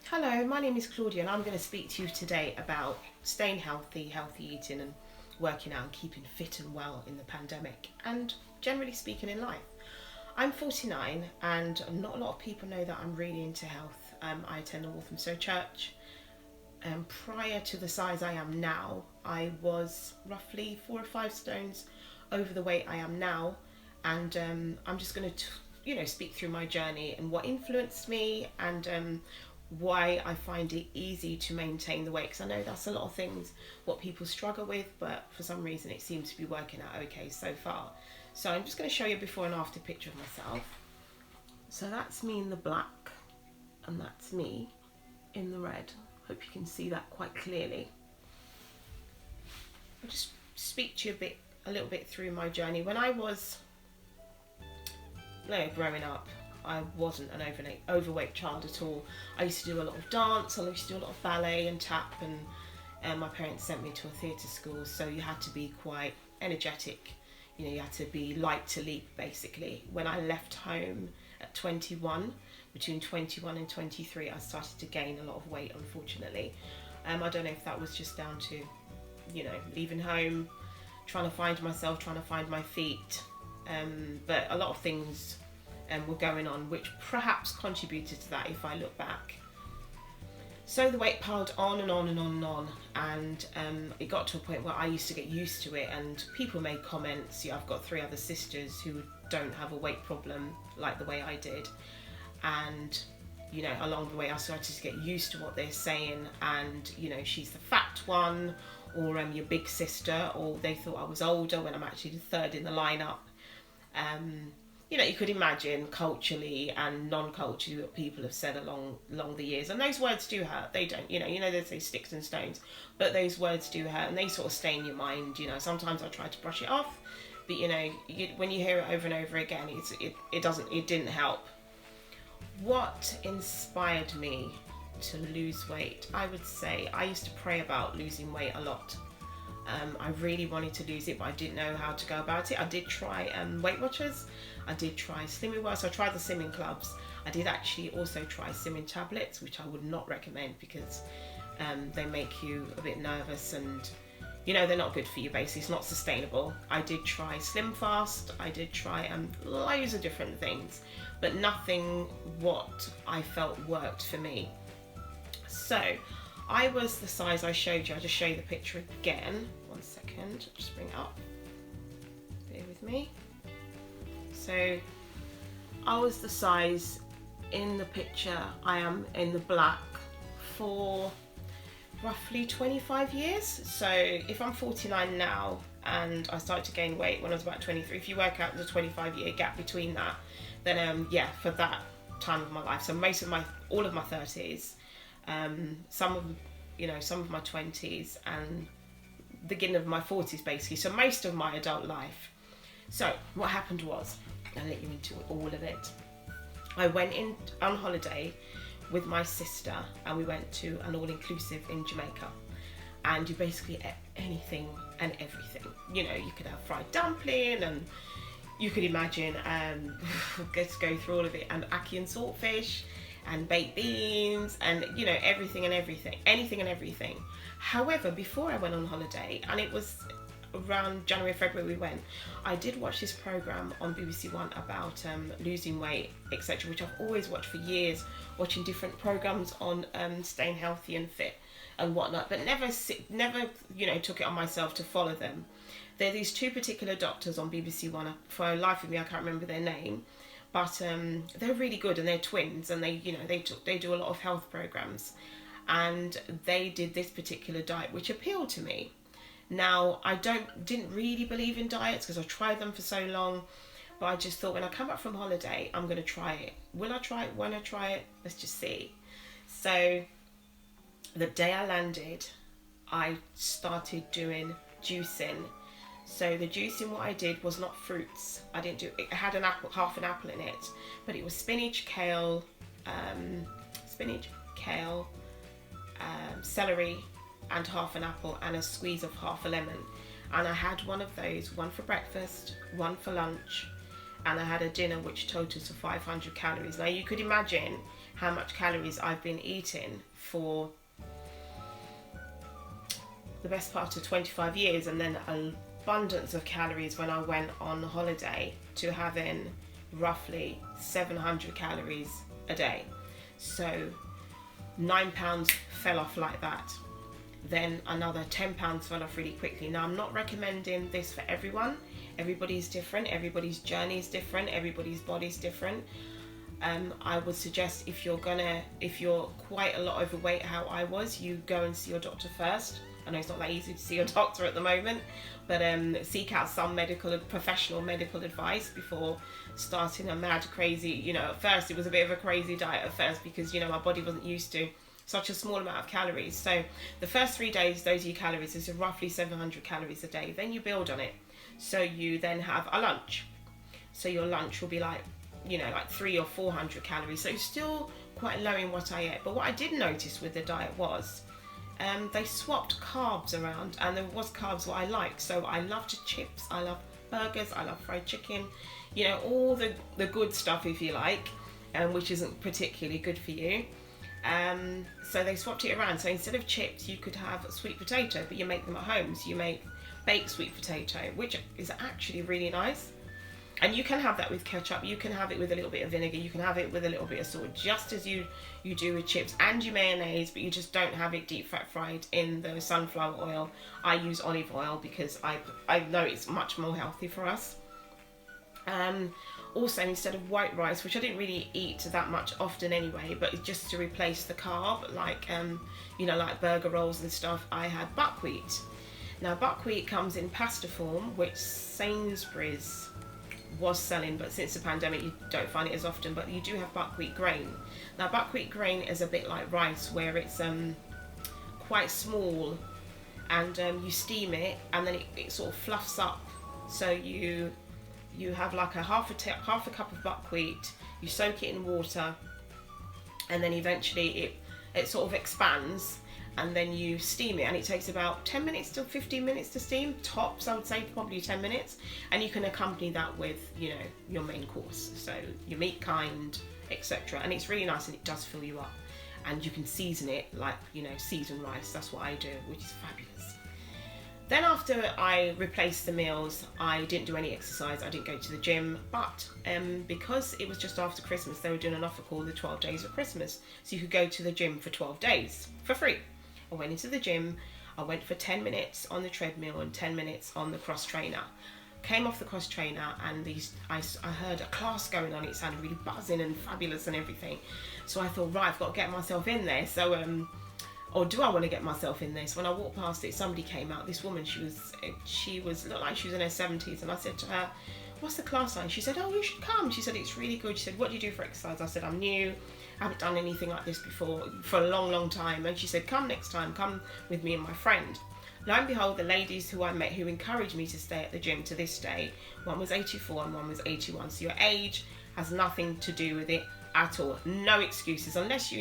Hello, my name is Claudia and I'm going to speak to you today about staying healthy, healthy eating and working out and keeping fit and well in the pandemic and generally speaking in life. I'm 49 and not a lot of people know that I'm really into health. I attend a Walthamstow church. Prior to the size I am now, I was roughly 4 or 5 stones over the weight I am now, and I'm just going to speak through my journey and what influenced me and why I find it easy to maintain the weight, because I know that's a lot of things what people struggle with, but for some reason it seems to be working out okay so far. So I'm just going to show you a before and after picture of myself. So that's me in the black and that's me in the red. Hope you can see that quite clearly. I'll just speak to you a little bit through my journey. When I was growing up, I wasn't an overweight child at all. I used to do a lot of dance, I used to do a lot of ballet and tap, and my parents sent me to a theatre school, so you had to be quite energetic. You had to be light to leap, basically. When I left home at 21, between 21 and 23, I started to gain a lot of weight, unfortunately. I don't know if that was just down to, leaving home, trying to find myself, trying to find my feet, but a lot of things were going on, which perhaps contributed to that if I look back. So the weight piled on and on and on and on, and it got to a point where I used to get used to it, and people made comments. I've got 3 other sisters who don't have a weight problem like the way I did, and along the way I started to get used to what they're saying, and she's the fat one, or your big sister, or they thought I was older when I'm actually the 3rd in the lineup. You could imagine culturally and non-culturally what people have said along the years, and those words do hurt. They don't, they say sticks and stones, but those words do hurt, and they sort of stay in your mind. Sometimes I try to brush it off, but when you hear it over and over again, it didn't help. What inspired me to lose weight? I would say I used to pray about losing weight a lot. I really wanted to lose it, but I didn't know how to go about it. I did try Weight Watchers. I did try Slimming World, so I tried the Slimming Clubs. I did actually also try Slimming tablets, which I would not recommend because they make you a bit nervous, and they're not good for you. Basically, it's not sustainable. I did try Slim Fast. I did try loads of different things, but nothing what I felt worked for me. So I was the size I showed you. I'll just show you the picture again. 1 second, just bring it up. Bear with me. So I was the size in the picture. I am in the black for roughly 25 years. So if I'm 49 now and I started to gain weight when I was about 23, if you work out the 25-year gap between that, then for that time of my life, so all of my 30s, some of my 20s and the beginning of my 40s, basically, so most of my adult life. So what happened was, I'll let you into all of it. I went in on holiday with my sister, and we went to an all-inclusive in Jamaica, and you basically ate anything and everything. You could have fried dumpling, and you could imagine, let's go through all of it, and ackee and saltfish, and baked beans, and anything and everything. However, before I went on holiday, and it was around January, February we went, I did watch this program on BBC One about losing weight, etc., which I've always watched for years, watching different programs on staying healthy and fit and whatnot, but never took it on myself to follow them. There are these 2 particular doctors on BBC One. For life of me, I can't remember their name, but they're really good, and they're twins, and they do a lot of health programs, and they did this particular diet which appealed to me. Now, I didn't really believe in diets because I tried them for so long, but I just thought, when I come back from holiday, I'm going to try it. Will I try it? When I try it? Let's just see. So the day I landed, I started doing juicing. So the juicing, what I did was not fruits. It had half an apple in it, but it was spinach, kale, celery, and half an apple, and a squeeze of half a lemon. And I had one of those, one for breakfast, one for lunch, and I had a dinner which totals to 500 calories. Now you could imagine how much calories I've been eating for the best part of 25 years, and then an abundance of calories when I went on holiday, to having roughly 700 calories a day. So 9 pounds fell off like that. Then another 10 pounds fell off really quickly. Now I'm not recommending this for everyone. Everybody's different, everybody's journey is different, everybody's body's different. I would suggest if you're quite a lot overweight, how I was, you go and see your doctor first. I know it's not that easy to see your doctor at the moment, but seek out some professional medical advice before starting a mad, crazy, at first it was a bit of a crazy diet at first, because, my body wasn't used to such a small amount of calories. So the first 3 days, those are your calories. This is roughly 700 calories a day. Then you build on it. So you then have a lunch. So your lunch will be like 300 or 400 calories. So still quite low in what I ate. But what I did notice with the diet was they swapped carbs around, and there was carbs what I liked. So I loved chips, I love burgers, I love fried chicken, all the good stuff, if you like, which isn't particularly good for you. So they swapped it around. So instead of chips, you could have sweet potato, but you make them at home. So you make baked sweet potato, which is actually really nice. And you can have that with ketchup, you can have it with a little bit of vinegar, you can have it with a little bit of salt, just as you do with chips and your mayonnaise, but you just don't have it deep fat fried in the sunflower oil. I use olive oil because I know it's much more healthy for us. Also, instead of white rice, which I didn't really eat that much often anyway, but just to replace the carb, like burger rolls and stuff, I had buckwheat. Now buckwheat comes in pasta form, which Sainsbury's was selling, but since the pandemic you don't find it as often, but you do have buckwheat grain. Now buckwheat grain is a bit like rice, where it's quite small, and you steam it, and then it sort of fluffs up. So you have like half a cup of buckwheat, you soak it in water, and then eventually it sort of expands, and then you steam it, and it takes about 10 minutes to 15 minutes to steam, tops I would say, probably 10 minutes, and you can accompany that with your main course, so your meat kind, etc. And it's really nice, and it does fill you up, and you can season it like seasoned rice. That's what I do, which is fabulous. Then after I replaced the meals, I didn't do any exercise, I didn't go to the gym, but because it was just after Christmas, they were doing an offer called the 12 days of Christmas, so you could go to the gym for 12 days for free. I went into the gym, I went for 10 minutes on the treadmill and 10 minutes on the cross trainer. Came off the cross trainer, and I heard a class going on, it sounded really buzzing and fabulous and everything. So I thought, right, I've got to get myself in there. So or do I want to get myself in this? When I walked past it, somebody came out, this woman, she looked like she was in her 70s, and I said to her, what's the class like? She said, oh, you should come. She said, it's really good. She said, what do you do for exercise? I said, I'm new, I haven't done anything like this before for a long time. And she said, come next time, come with me and my friend. Lo and behold, the ladies who I met who encouraged me to stay at the gym to this day, one was 84 and one was 81. So your age has nothing to do with it at all. No excuses, unless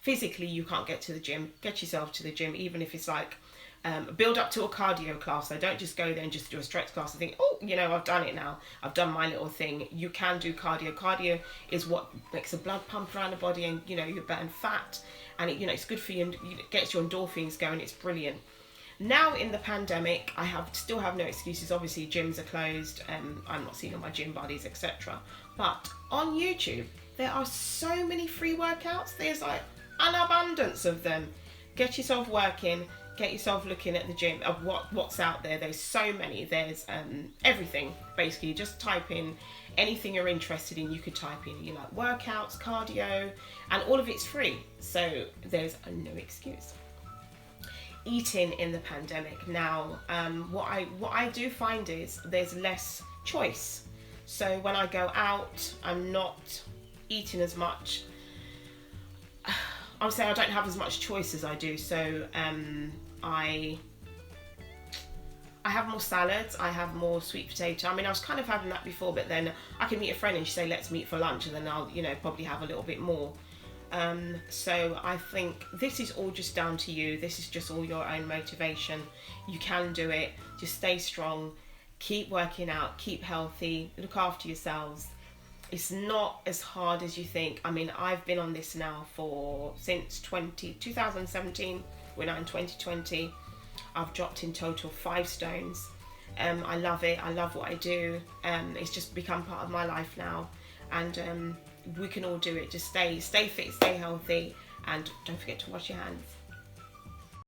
physically you can't get to the gym. Get yourself to the gym, even if it's like build up to a cardio class. So don't just go there and just do a stretch class and think, oh, I've done it now, I've done my little thing. You can do cardio. Cardio is what makes the blood pump around the body, and you burn fat, and it's good for you, and it gets your endorphins going. It's brilliant. Now in the pandemic, I still have no excuses. Obviously gyms are closed, I'm not seeing all my gym buddies, etc. But on YouTube there are so many free workouts. There's like an abundance of them. Get yourself working, get yourself looking at the gym of what's out there. There's so many. There's everything basically. Just type in anything you're interested in. You could type in workouts, cardio, and all of it's free. So there's no excuse. Eating in the pandemic now, what I do find is there's less choice. So when I go out, I'm not eating as much. I would say I don't have as much choice as I do. So I have more salads, I have more sweet potato. I mean, I was kind of having that before, but then I can meet a friend and she say, let's meet for lunch, and then I'll probably have a little bit more. So I think this is all just down to you. This is just all your own motivation. You can do it. Just stay strong. keep working out, keep healthy, look after yourselves. It's not as hard as you think. I mean, I've been on this now since 2017. We're now in 2020. I've dropped in total 5 stones. I love it. I love what I do. It's just become part of my life now, and we can all do it. Just stay fit, stay healthy, and don't forget to wash your hands.